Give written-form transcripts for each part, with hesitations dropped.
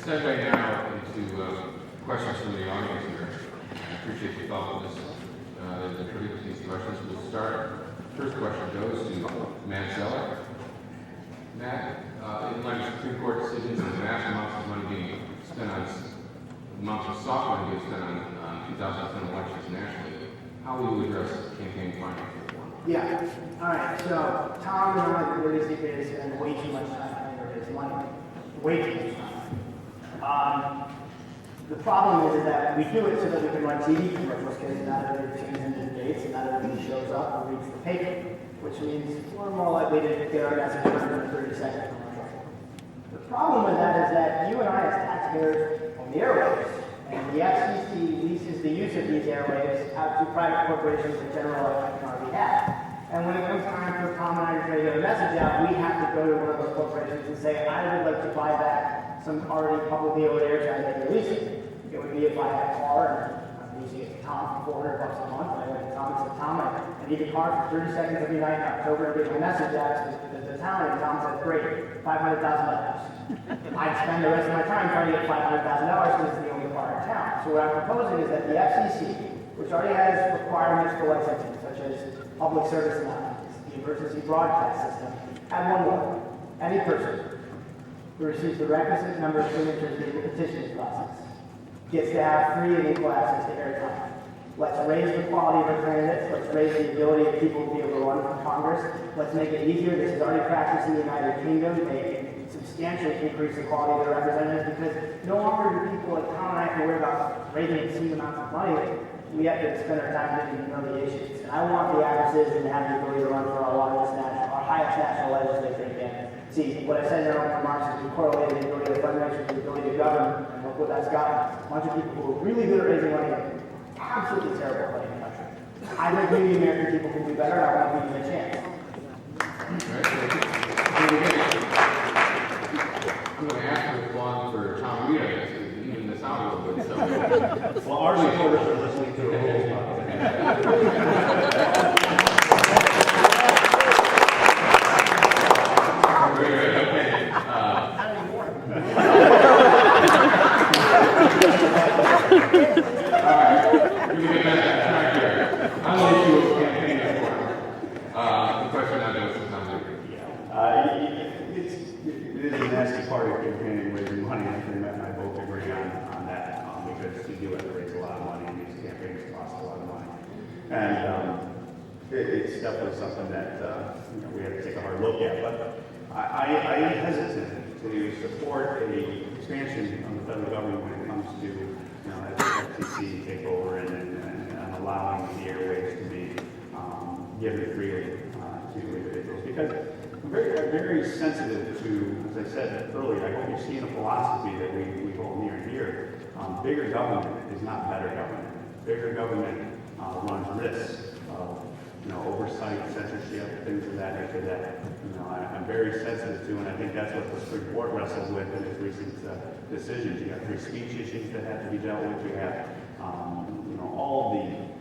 segue now into questions from the audience here. I appreciate the thoughtfulness the critics of these questions. We'll start. First question goes to Matt Zeller. Matt, in light of Supreme Court decisions and vast amounts of money being spent on amounts of soft money being spent on 2010 elections nationally, how will you address campaign finance reform? Yeah. All right. So Tom and I, the dirty secret is spend way too much time on his money. Way too much time. The problem is that we do it so that we can run TV commercials because not everybody tunes into debates and not everybody shows up and reads the paper, which means we're more likely to get our message in a 30-second commercial. The problem with that is that you and I as taxpayers own the airwaves, and the FCC leases the use of these airwaves out to private corporations that generate electric on our behalf. And when it comes time for Tom and I to try to get a message out, we have to go to one of those corporations and say, I would like to buy back some already publicly owned airtime that you're leasing. It would be if I had a car and I'm using it to Tom for $400 a month. I went to Tom and said, Tom, I need a car for 30 seconds every night in October to get my message out to the town. And Tom said, great, $500,000. I'd spend the rest of my time trying to get $500,000 because it's the only car in town. So what I'm proposing is that the FCC, which already has requirements for licensing, such as public service announcements, the emergency broadcast system, add one more. Any person who receives the requisite number of signatures in the petitions process gets to have free and equal access to airtime. Let's raise the quality of our candidates. Let's raise the ability of people to be able to run for Congress. Let's make it easier. This is already practiced in the United Kingdom. They substantially increase the quality of their representatives because no longer do people like Tom and I have to worry about raising obscene amounts of money. We have to spend our time getting to know the issues. And I want the addresses and have the ability to run for our highest national legislature again. See, what I said in our own remarks is we correlated the ability to fundraise with the ability to govern, and look what that's gotten. A bunch of people who are really good at raising money and absolutely terrible at running the country. I think maybe the American people can do better, and I want to give them a chance. I'm going to ask for applause for Tom Reed, I guess, even this out a little bit. So. Well, our reporters are listening to the rules. It is a nasty part of campaigning, raising money. I think Matt and I both agree on that because you do have to raise a lot of money, and these campaigns cost a lot of money. And it's definitely something that we have to take a hard look at. But I am hesitant to support a expansion of the federal government when it comes to as the FTC take over and allowing the airwaves to be given freely to individuals. Because I'm very sensitive to, as I said earlier, I hope you're seeing a philosophy that we hold near and dear. Bigger government is not better government. Bigger government runs risks of oversight, censorship, things of that nature that I'm very sensitive to, and I think that's what the Supreme Court wrestled with in its recent decisions. You have free speech issues that have to be dealt with. You have all the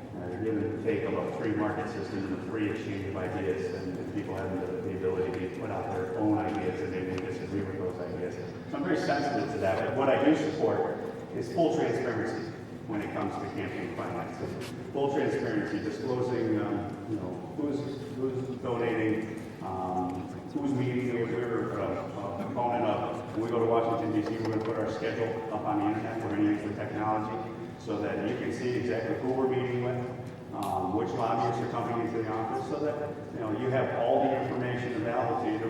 give and take of a free market system and a free exchange of ideas, and people having the ability to put out their own ideas and maybe disagree with those ideas. So I'm very sensitive to that. But what I do support is full transparency when it comes to campaign finance. Full transparency, disclosing who's donating, who's meeting. We're a component of, when we go to Washington, D.C., we're going to put our schedule up on the internet. We're going to use the technology so that you can see exactly who we're meeting with, which lobbyists are coming into the office, so that you have all the information available to you to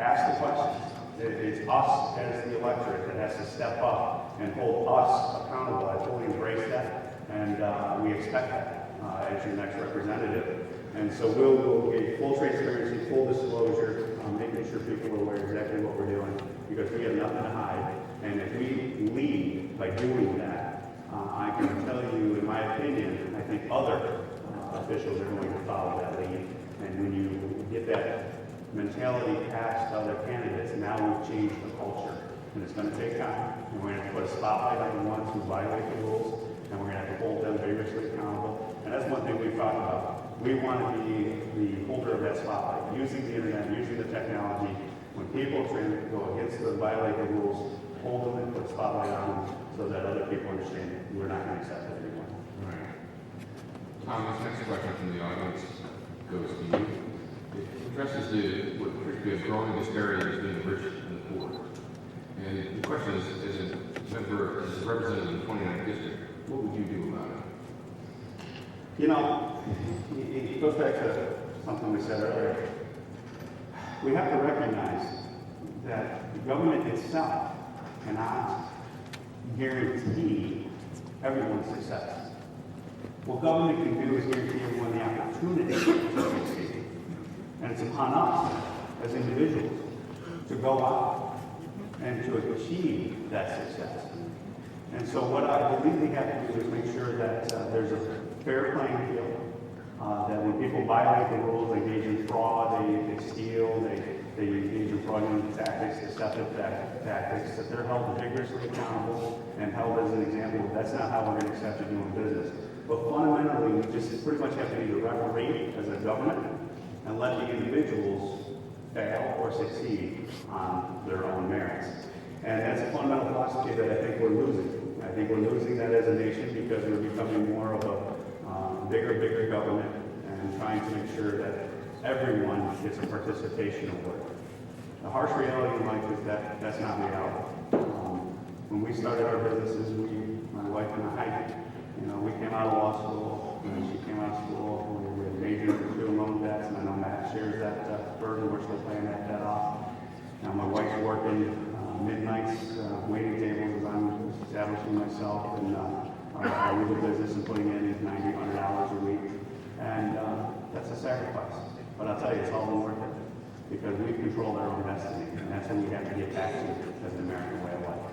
ask the questions. It's us as the electorate that has to step up and hold us accountable. I fully embrace that, and we expect that as your next representative. And so we'll get full transparency, full disclosure, making sure people are aware exactly what we're doing, because we have nothing to hide. And if we lead by doing that, I can tell you, in my opinion, I think other officials are going to follow that lead. And when you get that mentality past other candidates, now we've changed the culture. And it's going to take time. And we're going to have to put a spotlight on the ones who violate the rules, and we're going to have to hold them vigorously accountable. And that's one thing we've talked about. We want to be the holder of that spotlight, using the internet, using the technology. When people are trying to go against the violate the rules, hold them and put a spotlight understand we're not going to accept everyone. Right. Tom, this next question from the audience goes to you. It addresses what appears to be a growing disparity between the rich and the poor. And the question is, as a member, as a representative of the 29th district, what would you do about it? You know, it goes back to something we said earlier. We have to recognize that the government itself cannot guarantee everyone's success. What government can do is guarantee everyone the opportunity to succeed. And it's upon us as individuals to go out and to achieve that success. And so what I believe we have to do is make sure that there's a fair playing field, that when people violate the rules, they engage in fraud, they steal, they engage in fraudulent tactics, deceptive tactics, that they're held vigorously accountable and held as an example. That's not how we're going to accept you doing business. But fundamentally, we just pretty much have to either referee as a government and let the individuals fail or succeed on their own merits. And that's a fundamental philosophy that I think we're losing. I think we're losing that as a nation because we're becoming more of a bigger government and trying to make sure that everyone gets a participation of work. The harsh reality in life is that that's not reality. When we started our businesses, my wife and I, we came out of law school, and she came out of school, we were majoring in student loan debts, and I know Matt shares that burden. We're still paying that debt off. Now my wife's working midnights, waiting tables as I'm establishing myself, and our legal business and putting in $90, $100 a week. And that's a sacrifice. But I'll tell you, it's all been worth it because we've controlled our own destiny, and that's what we have to get back to as an American way of life.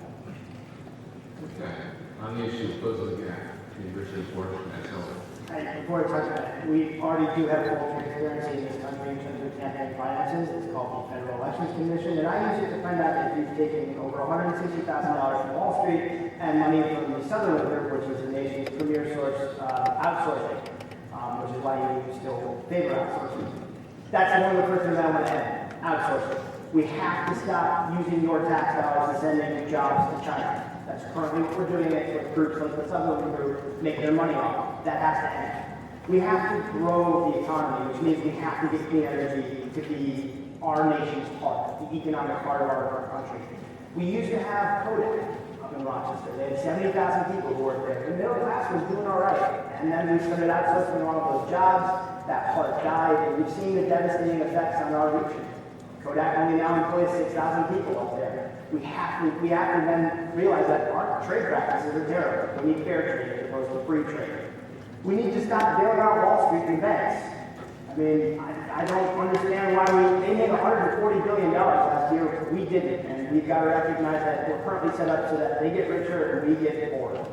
Okay. On the issue of closing the gap between rich and poor, that's all. Before I touch on it, we already do have full transparency in this country in terms of campaign finances. It's called the Federal Elections Commission, and I use it to find out if you've taken over $160,000 from Wall Street and money from the Southern Group, which is the nation's premier source outsourcing, which is why you still favor outsourcing. That's one of the first things I want to end, outsourcing. We have to stop using your tax dollars to send in jobs to China. That's currently what we're doing it with groups like the Southern Group, make their money off. That has to end. We have to grow the economy, which means we have to get clean energy to be our nation's part, the economic part of our country. We used to have Kodak up in Rochester. They had 70,000 people who worked there. The middle class was doing all right. And then we started outsourcing all of those jobs. That part died, and we've seen the devastating effects on our region. Kodak only now employs 6,000 people up there. We have to then realize that our trade practices are terrible. We need fair trade as opposed to free trade. We need to stop bailing out Wall Street and banks. I mean, I don't understand why they made $140 billion last year. We didn't, and we've got to recognize that we're currently set up so that they get richer and we get poorer.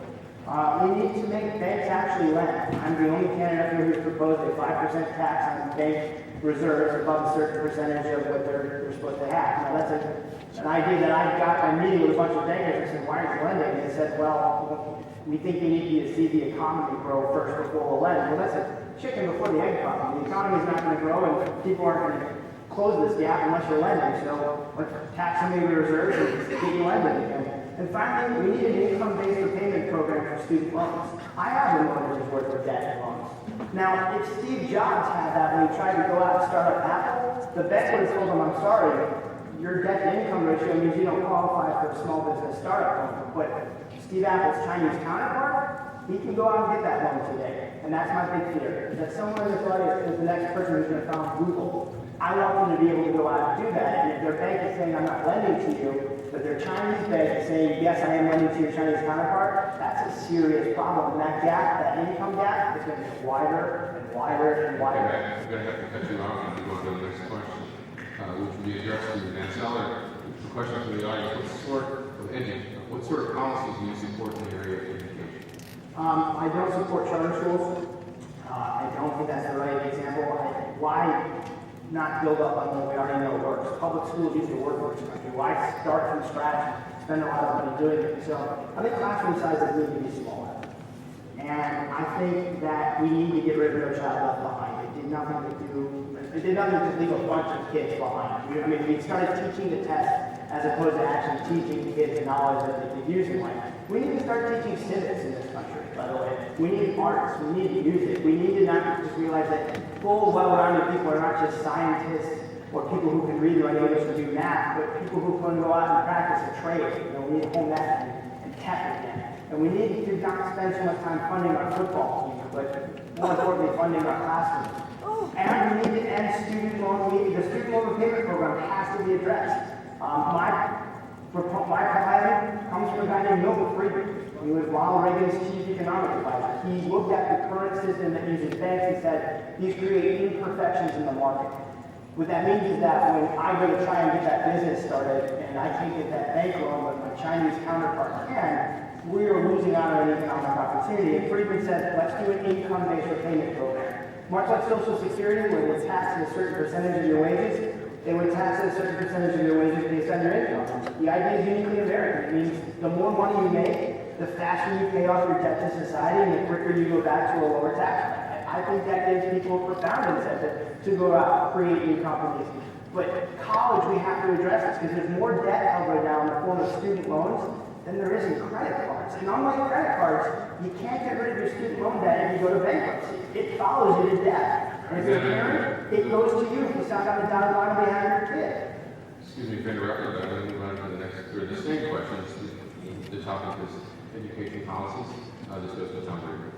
We need to make banks actually lend. I'm the only candidate here who's proposed a 5% tax on bank reserves above a certain percentage of what they're supposed to have. Now that's an idea that I got by meeting with a bunch of bankers. I said, why aren't you lending? And they said, well, we think you need to see the economy grow first before we'll lend. Well, that's a chicken before the egg problem. The economy is not going to grow and people aren't going to close this gap unless you're lending. So let's tax some of your reserves and get you lending again. And finally, we need an income-based repayment program for student loans. I have a mortgage's worth of debt and loans. Now, if Steve Jobs had that when he tried to go out and start up Apple, the bank would have told him, I'm sorry, your debt-to-income ratio means you don't qualify for a small business startup loan. But Steve Apple's Chinese counterpart, he can go out and get that loan today. And that's my big fear, that someone in this audience is the next person who's going to found Google. I want them to be able to go out and do that. And if their bank is saying, I'm not lending to you, but their Chinese bank is saying, yes, I am lending to your Chinese counterpart, that's a serious problem. And that gap, that income gap, is going to get wider and wider and wider. I'm going to have to cut you off and go on to the next question, which will be addressed to Matt Zeller. The question from the audience, what sort of policies do you support in the area of education? I don't support charter schools. I don't think that's the right example. Why not build up on what we already know works? Public schools used to work in this country. Why start from scratch, spend a lot of money doing it? So I think classroom sizes need to be smaller. And I think that we need to get rid of no child left behind. It did nothing to leave a bunch of kids behind. I mean, we started teaching the test as opposed to actually teaching kids the knowledge that they could use in life. We need to start teaching civics in this country, by the way. We need arts, we need music. We need to not just realize that full, well-rounded people are not just scientists or people who can read, write, English, or do math, but people who can go out and practice a trade. We need to hone that and tech again. And we need to not spend so much time funding our football team, but more importantly, funding our classrooms. And we need to end student loan. The student loan repayment program has to be addressed. My client comes from a guy named Milton Friedman. He was Ronald Reagan's chief economic advisor. He looked at the current system that uses banks and said, these create imperfections in the market. What that means is that when I go to try and get that business started and I can't get that bank loan, but my Chinese counterpart can, we are losing out on an economic opportunity. And Friedman said, let's do an income-based repayment program. Much like Social Security, where they tax a certain percentage of your wages, they would tax a certain percentage of your wages based on your income. The idea is uniquely American. It means the more money you make, the faster you pay off your debt to society, and the quicker you go back to a lower tax rate. I think that gives people a profound incentive to go out and create new companies. But college, we have to address this because there's more debt out right now in the form of student loans than there is in credit cards. And unlike credit cards, you can't get rid of your student loan debt if you go to bankruptcy. It follows you to death. And if you're a parent, it goes to you if you sign on the dotted line behind your kid. Excuse me for interrupting, but I'm going to move on to the next, or the same questions. The topic is education policies. This goes to Tom Reed.